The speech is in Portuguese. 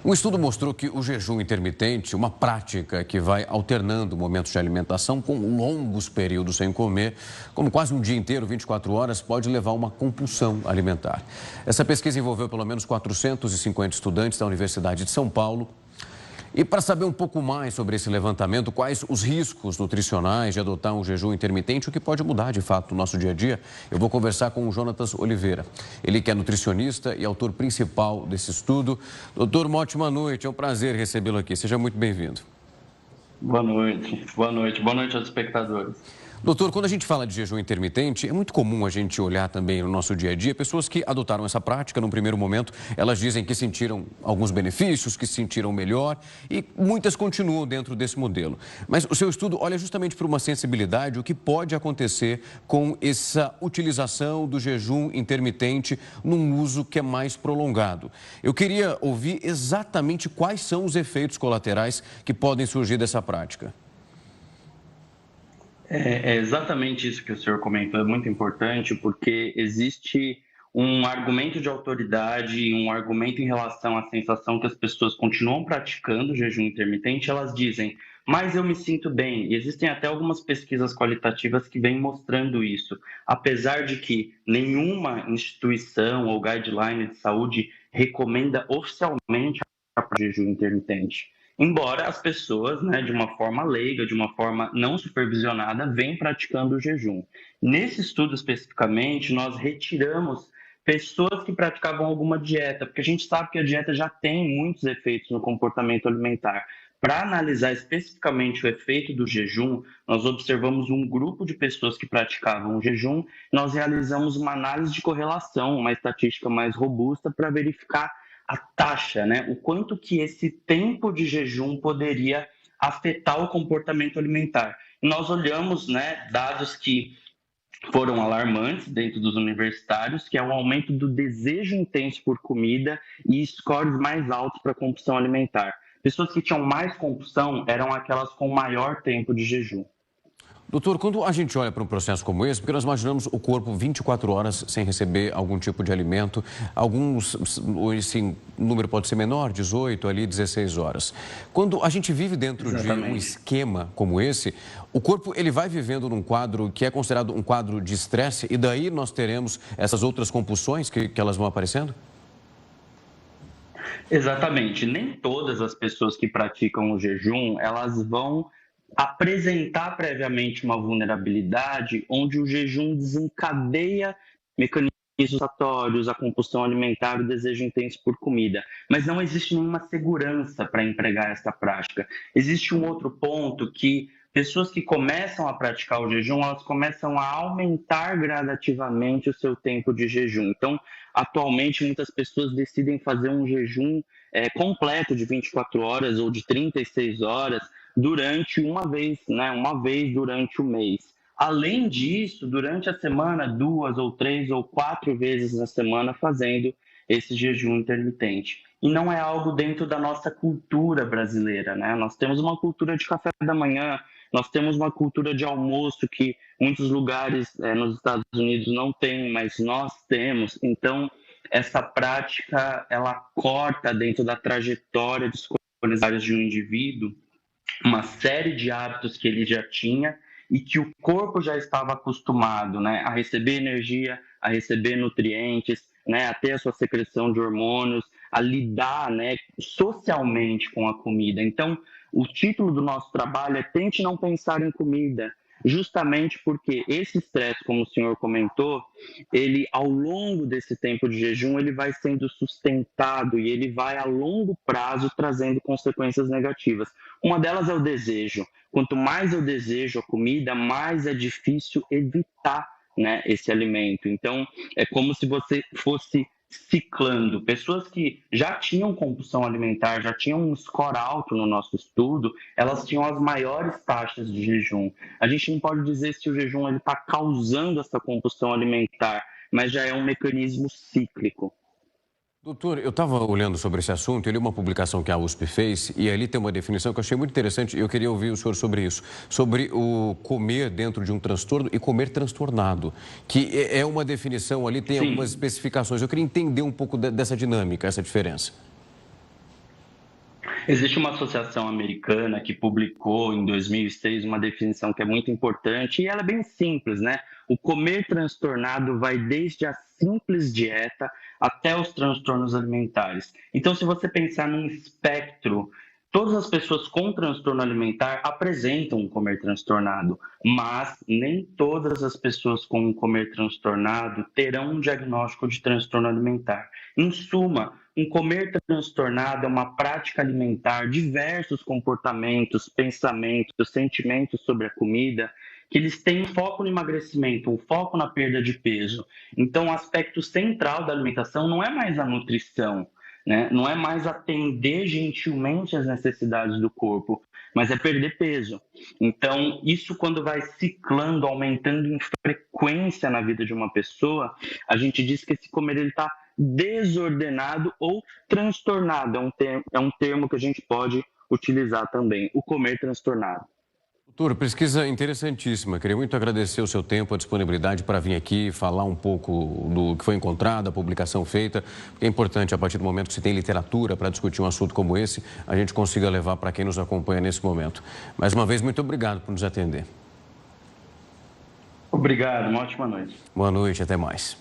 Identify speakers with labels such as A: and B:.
A: Um estudo mostrou que o jejum intermitente, uma prática que vai alternando momentos de alimentação com longos períodos sem comer, como quase um dia inteiro, 24 horas, pode levar a uma compulsão alimentar. Essa pesquisa envolveu pelo menos 450 estudantes da Universidade de São Paulo. E para saber um pouco mais sobre esse levantamento, quais os riscos nutricionais de adotar um jejum intermitente, o que pode mudar de fato no nosso dia a dia, eu vou conversar com o Jonatas Oliveira. Ele que é nutricionista e autor principal desse estudo. Doutor, uma ótima noite, é um prazer recebê-lo aqui. Seja muito bem-vindo.
B: Boa noite, boa noite. Boa noite aos espectadores.
A: Doutor, quando a gente fala de jejum intermitente, é muito comum a gente olhar também no nosso dia a dia pessoas que adotaram essa prática. No primeiro momento, elas dizem que sentiram alguns benefícios, que se sentiram melhor e muitas continuam dentro desse modelo. Mas o seu estudo olha justamente para uma sensibilidade, o que pode acontecer com essa utilização do jejum intermitente num uso que é mais prolongado. Eu queria ouvir exatamente quais são os efeitos colaterais que podem surgir dessa prática.
B: É exatamente isso que o senhor comentou, é muito importante, porque existe um argumento de autoridade, um argumento em relação à sensação que as pessoas continuam praticando o jejum intermitente. Elas dizem, mas eu me sinto bem. E existem até algumas pesquisas qualitativas que vêm mostrando isso. Apesar de que nenhuma instituição ou guideline de saúde recomenda oficialmente o jejum intermitente. Embora as pessoas, de uma forma leiga, de uma forma não supervisionada, venham praticando o jejum. Nesse estudo especificamente, nós retiramos pessoas que praticavam alguma dieta, porque a gente sabe que a dieta já tem muitos efeitos no comportamento alimentar. Para analisar especificamente o efeito do jejum, nós observamos um grupo de pessoas que praticavam o jejum, nós realizamos uma análise de correlação, uma estatística mais robusta para verificar a taxa, o quanto que esse tempo de jejum poderia afetar o comportamento alimentar. Nós olhamos, dados que foram alarmantes dentro dos universitários, que é o aumento do desejo intenso por comida e scores mais altos para compulsão alimentar. Pessoas que tinham mais compulsão eram aquelas com maior tempo de jejum.
A: Doutor, quando a gente olha para um processo como esse, porque nós imaginamos o corpo 24 horas sem receber algum tipo de alimento, esse número pode ser menor, 18, ali 16 horas. Quando a gente vive dentro de um esquema como esse, o corpo ele vai vivendo num quadro que é considerado um quadro de estresse e daí nós teremos essas outras compulsões que elas vão aparecendo?
B: Exatamente. Nem todas as pessoas que praticam o jejum, elas vão apresentar previamente uma vulnerabilidade onde o jejum desencadeia mecanismos satisfatórios, a compulsão alimentar, o desejo intenso por comida. Mas não existe nenhuma segurança para empregar essa prática. Existe um outro ponto que pessoas que começam a praticar o jejum, elas começam a aumentar gradativamente o seu tempo de jejum. Então, atualmente, muitas pessoas decidem fazer um jejum completo de 24 horas ou de 36 horas, durante uma vez durante o mês. Além disso, durante a semana, 2 ou 3 ou 4 vezes na semana fazendo esse jejum intermitente. E não é algo dentro da nossa cultura brasileira, Nós temos uma cultura de café da manhã, nós temos uma cultura de almoço que muitos lugares nos Estados Unidos não têm, mas nós temos. Então, essa prática, ela corta dentro da trajetória de escolhas de um indivíduo uma série de hábitos que ele já tinha e que o corpo já estava acostumado, a receber energia, a receber nutrientes, a ter a sua secreção de hormônios, a lidar, socialmente com a comida. Então, o título do nosso trabalho é Tente Não Pensar em Comida, justamente porque esse estresse, como o senhor comentou, ele, ao longo desse tempo de jejum, ele vai sendo sustentado e ele vai, a longo prazo, trazendo consequências negativas. Uma delas é o desejo. Quanto mais eu desejo a comida, mais é difícil evitar, esse alimento. Então, é como se você fosse ciclando. Pessoas que já tinham compulsão alimentar, já tinham um score alto no nosso estudo, elas tinham as maiores taxas de jejum. A gente não pode dizer se o jejum está causando essa compulsão alimentar, mas já é um mecanismo cíclico.
A: Doutor, eu estava olhando sobre esse assunto, eu li uma publicação que a USP fez e ali tem uma definição que eu achei muito interessante e eu queria ouvir o senhor sobre isso, sobre o comer dentro de um transtorno e comer transtornado, que é uma definição ali, tem algumas especificações. Eu queria entender um pouco dessa dinâmica, essa diferença.
B: Existe uma associação americana que publicou em 2006 uma definição que é muito importante e ela é bem simples, né? O comer transtornado vai desde a simples dieta até os transtornos alimentares. Então, se você pensar num espectro, todas as pessoas com transtorno alimentar apresentam um comer transtornado, mas nem todas as pessoas com um comer transtornado terão um diagnóstico de transtorno alimentar. Em suma, um comer transtornado é uma prática alimentar, diversos comportamentos, pensamentos, sentimentos sobre a comida, que eles têm um foco no emagrecimento, um foco na perda de peso. Então, o aspecto central da alimentação não é mais a nutrição, né? Não é mais atender gentilmente às necessidades do corpo, mas é perder peso. Então, isso quando vai ciclando, aumentando em frequência na vida de uma pessoa, a gente diz que esse comer ele está desordenado ou transtornado. É um termo que a gente pode utilizar também, o comer transtornado.
A: Doutor, pesquisa interessantíssima. Queria muito agradecer o seu tempo, a disponibilidade para vir aqui falar um pouco do que foi encontrado, a publicação feita, porque é importante, a partir do momento que se tem literatura para discutir um assunto como esse, a gente consiga levar para quem nos acompanha nesse momento. Mais uma vez, muito obrigado por nos atender.
B: Obrigado, uma ótima noite.
A: Boa noite, até mais.